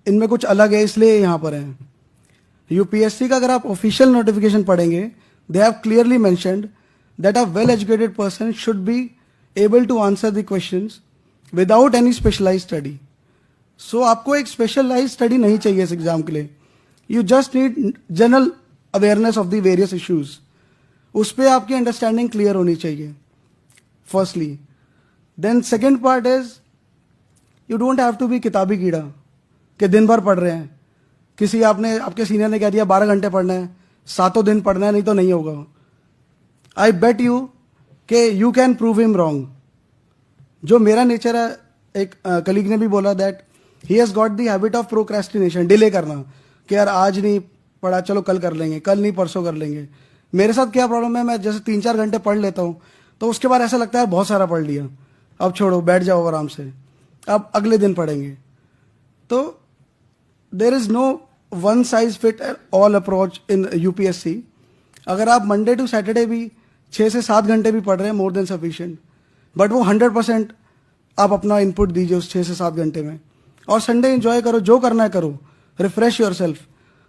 इनमें कुछ अलग है इसलिए यहाँ पर है। यूपीएससी का अगर आप ऑफिशियल नोटिफिकेशन पढ़ेंगे, they have clearly mentioned that a well educated person should be able to answer the questions without any specialised study. So आपको एक स्पेशलाइज्ड स्टडी नहीं चाहिए इस एग्जाम के लिए, you just need general awareness of the various issues. उस पर आपकी अंडरस्टैंडिंग क्लियर होनी चाहिए firstly. Then second part is you don't have to be किताबी कीड़ा कि दिन भर पढ़ रहे हैं। किसी आपके सीनियर ने कह दिया 12 घंटे पढ़ना है, सातों दिन पढ़ना है, नहीं तो नहीं होगा। आई बेट यू कि you can prove him wrong. जो मेरा नेचर है, एक कलीग ने भी बोला that he has got the habit of procrastination, delay करना, कि यार आज नहीं पढ़ा, चलो कल कर लेंगे, कल नहीं परसों कर लेंगे। मेरे साथ क्या प्रॉब्लम है, मैं जैसे 3-4 घंटे पढ़ लेता हूँ तो उसके बाद ऐसा लगता है बहुत सारा पढ़ लिया, अब छोड़ो, बैठ जाओ आराम से, अब अगले दिन पढ़ेंगे। तो there is no one size fit all approach in UPSC. अगर आप मंडे टू सैटरडे भी 6 से 7 घंटे भी पढ़ रहे हैं, मोर देन सफिशिएंट, बट वो 100% आप अपना इनपुट दीजिए उस 6 से 7 घंटे में, और संडे एंजॉय करो, जो करना है करो, refresh yourself,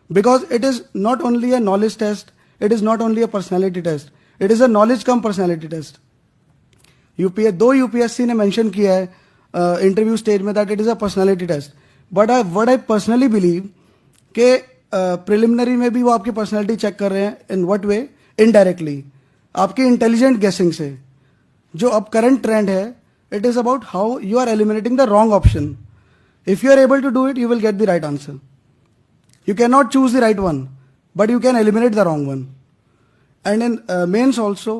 because it is not only a knowledge test, it is not only a personality test, it is a knowledge cum personality test. UPSC ने मेंशन किया है इंटरव्यू स्टेज में that it is a personality test, but what I personally believe कि preliminary में भी वो आपकी personality check कर रहे हैं। In what way? इनडायरेक्टली, आपकी इंटेलिजेंट गेसिंग से। जो अब करंट ट्रेंड है, it is about how you are eliminating the wrong option. If you are able to do it, you will get the right answer. You cannot choose the right one, but you can eliminate the wrong one. And in mains also,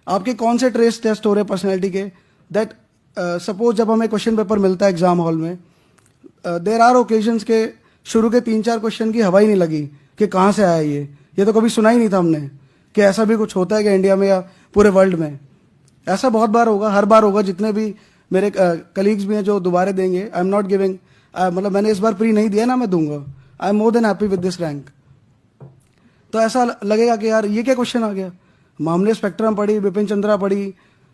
आपके कौन से trace test हो रहे हैं personality के, that suppose जब हमें question paper मिलता है एग्जाम हॉल में, देर आर ओकेजन्स के शुरू के 3-4 क्वेश्चन की हवा ही नहीं लगी कि कहाँ से आया ये तो कभी सुना ही नहीं था हमने कि ऐसा भी कुछ होता है कि इंडिया में या पूरे वर्ल्ड में। ऐसा बहुत बार होगा, हर बार होगा। जितने भी मेरे कलीग्स भी हैं जो दोबारा देंगे, आई एम नॉट गिविंग, मतलब मैंने इस बार प्री नहीं दिया ना, मैं दूंगा। I am more than happy with this rank. तो ऐसा लगेगा कि यार ये क्या क्वेश्चन आ गया। मामले स्पेक्ट्रम पढ़ी, बिपिन चंद्रा पढ़ी,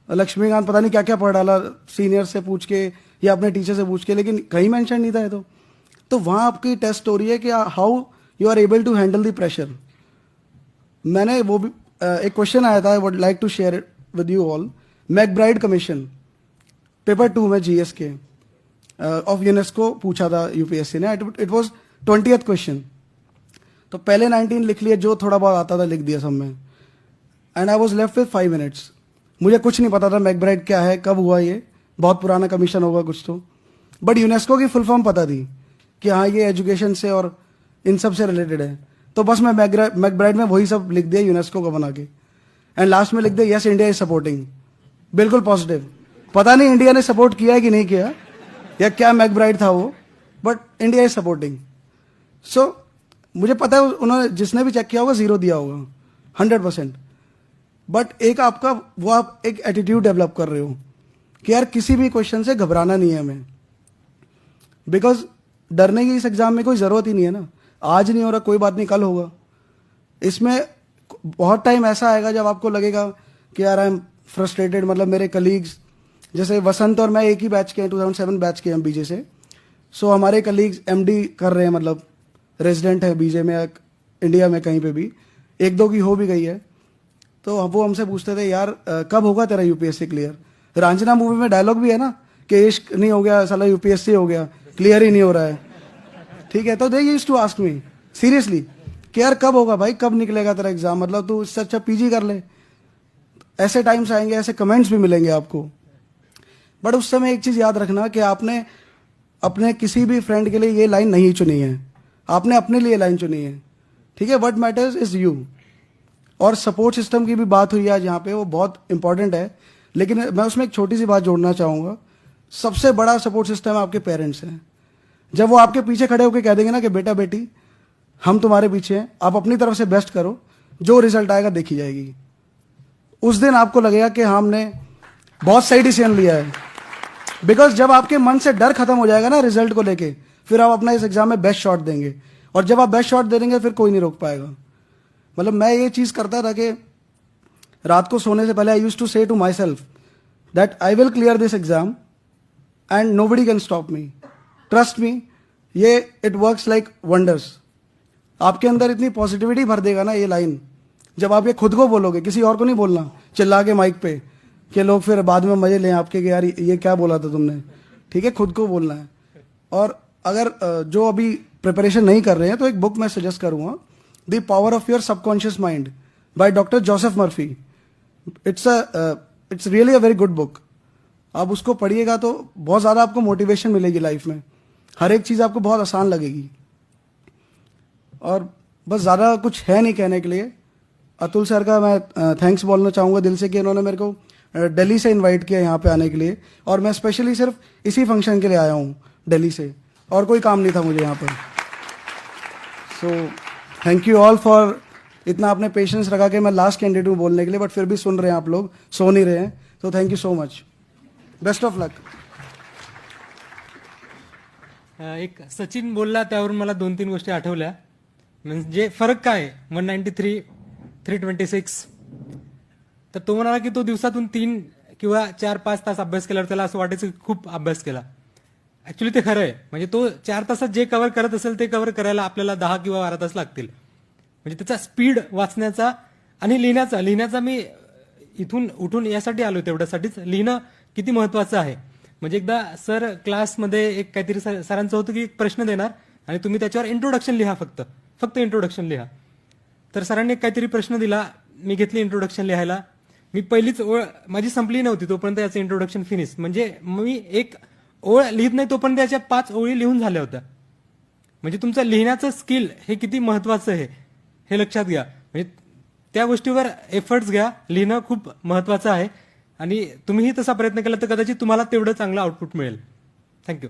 लक्ष्मीकांत पता नहीं क्या क्या पढ़ डाला सीनियर से पूछ के या अपने टीचर से पूछ के, लेकिन कहीं मेंशन नहीं था ये तो वहाँ आपकी टेस्ट हो रही है कि how you are able to handle the pressure. मैंने वो भी एक क्वेश्चन आया था, I would like to share it with you all. MacBride commission paper 2 में जीएस के ऑफ यूनेस्को पूछा था यूपीएससी ने। It was 20th question. तो पहले 19 लिख लिए, जो थोड़ा बहुत आता था लिख दिया सब में, and I was left with 5 minutes. मुझे कुछ नहीं पता था मैकब्राइड क्या है, कब हुआ, ये बहुत पुराना कमीशन होगा कुछ तो, बट यूनेस्को की फुल फॉर्म पता थी कि हाँ ये एजुकेशन से और इन सब से रिलेटेड है। तो बस मैं मैकब्राइड में वही सब लिख दिया यूनेस्को का बना के, एंड लास्ट में लिख दिया यस इंडिया इज सपोर्टिंग, बिल्कुल पॉजिटिव। पता नहीं इंडिया ने सपोर्ट किया है कि नहीं किया, या क्या मैकब्राइड था वो, बट इंडिया इज सपोर्टिंग। सो मुझे पता है उन्होंने, जिसने भी चेक किया होगा 0 दिया होगा 100%। बट एक आपका वो आप एक एटीट्यूड डेवलप कर रहे हो कि यार किसी भी क्वेश्चन से घबराना नहीं है हमें, बिकॉज डरने की इस एग्जाम में कोई ज़रूरत ही नहीं है ना। आज नहीं हो रहा, कोई बात नहीं, कल होगा। इसमें बहुत टाइम ऐसा आएगा जब आपको लगेगा कि यार आई एम फ्रस्ट्रेटेड। मतलब मेरे कलीग्स जैसे वसंत और मैं एक ही बैच के हैं, 2007 बैच के हैं बीजे से। सो हमारे कलीग्स एमडी कर रहे हैं, मतलब रेजिडेंट है बीजे में, इंडिया में कहीं पे भी, 1-2 की हो भी गई है। तो वो हमसे पूछते थे यार कब होगा तेरा यूपीएससी क्लियर। रांझना मूवी में डायलॉग भी है ना कि इश्क नहीं हो गया साला यूपीएससी हो गया, क्लियर ही नहीं हो रहा है। ठीक है, तो they used to ask me seriously कि यार कब होगा भाई, कब निकलेगा तेरा एग्जाम, मतलब तू इससे अच्छा पीजी कर ले। ऐसे टाइम्स आएंगे, ऐसे कमेंट्स भी मिलेंगे आपको। बट उस समय एक चीज याद रखना कि आपने अपने किसी भी फ्रेंड के लिए ये लाइन नहीं चुनी है, आपने अपने लिए लाइन चुनी है। ठीक है, व्हाट मैटर्स इज यू। और सपोर्ट सिस्टम की भी बात हुई आज यहाँ पे, वो बहुत इंपॉर्टेंट है। लेकिन मैं उसमें एक छोटी सी बात जोड़ना चाहूँगा। सबसे बड़ा सपोर्ट सिस्टम आपके पेरेंट्स हैं। जब वो आपके पीछे खड़े होकर कह देंगे ना कि बेटा बेटी हम तुम्हारे पीछे हैं, आप अपनी तरफ से बेस्ट करो, जो रिजल्ट आएगा देखी जाएगी, उस दिन आपको लगेगा कि हमने बहुत सही डिसीजन लिया है। बिकॉज जब आपके मन से डर खत्म हो जाएगा ना रिजल्ट को लेके, फिर आप अपना इस एग्जाम में बेस्ट शॉट देंगे, और जब आप बेस्ट शॉट दे देंगे फिर कोई नहीं रोक पाएगा। मतलब मैं ये चीज़ करता था कि रात को सोने से पहले I used to say to myself that I will clear this exam and nobody can stop me, trust me, ये इट वर्क्स लाइक वंडर्स। आपके अंदर इतनी पॉजिटिविटी भर देगा ना ये लाइन, जब आप ये खुद को बोलोगे, किसी और को नहीं बोलना चिल्ला के माइक पे कि लोग फिर बाद में मजे लें आपके कि यार ये क्या बोला था तुमने। ठीक है, खुद को बोलना है। और अगर जो अभी प्रिपरेशन नहीं कर रहे हैं तो एक बुक मैं सजेस्ट करूंगा, the power of your subconscious mind by doctor Joseph Murphy. It's really a very good book. आप उसको पढ़िएगा तो बहुत ज़्यादा आपको मोटिवेशन मिलेगी लाइफ में, हर एक चीज़ आपको बहुत आसान लगेगी। और बस ज़्यादा कुछ है नहीं कहने के लिए। अतुल सर का मैं थैंक्स बोलना चाहूँगा दिल से कि इन्होंने मेरे को दिल्ली से इनवाइट किया यहाँ पे आने के लिए, और मैं स्पेशली सिर्फ इसी फंक्शन के लिए आया हूँ दिल्ली से, और कोई काम नहीं था मुझे यहाँ पर। So thank you all for इतना आपने पेशेंस रखा कि मैं लास्ट कैंडिडेट हूँ बोलने के लिए, बट फिर भी सुन रहे हैं आप लोग, सो नहीं रहे हैं। तो thank you so much, best of luck. एक सचिन बोलला त्यावरून मला 2-3 गोष्टी आठवल्या. म्हणजे फरक काय 193 326. तर तो म्हणाला की तो दिवसातून 3 किंवा 4-5 तास अभ्यास केल्यावर त्याला असं वाटायचं की खूप अभ्यास केला. ऍक्च्युली ते खरं आहे. म्हणजे तो 4 तासात जे कव्हर करत असेल ते कव्हर करायला आपल्याला 10 किंवा 12 तास लागतील. म्हणजे त्याचा स्पीड वाचण्याचा आणि लिहिण्याचा मी इथून उठून यासाठी आलो, तेवढ्यासाठीच लिहिणं किती महत्वाचं आहे. म्हणजे एकदा सर क्लासमध्ये एक काहीतरी सरांचं होतं की एक प्रश्न देणार आणि तुम्ही त्याच्यावर इंट्रोडक्शन लिहा, फक्त इंट्रोडक्शन लिहा. तर सरांनी एक काहीतरी प्रश्न दिला, मी घेतली इंट्रोडक्शन लिहायला. मी पहिलीच ओळ माझी संपली नव्हती तोपर्यंत याचं इंट्रोडक्शन फिनिश. म्हणजे मी एक ओळ लिहित नाही तोपर्यंत याच्या 5 ओळी लिहून झाल्या होत्या. म्हणजे तुमचं लिहिण्याचं स्किल हे किती महत्वाचं आहे हे लक्षात घ्या. म्हणजे त्या गोष्टीवर एफर्ट्स घ्या. लिहिणं खूप महत्वाचं आहे आणि तुम्हीही तसा प्रयत्न केला तर कदाचित तुम्हाला तेवढं चांगलं आउटपुट मिळेल. थँक्यू.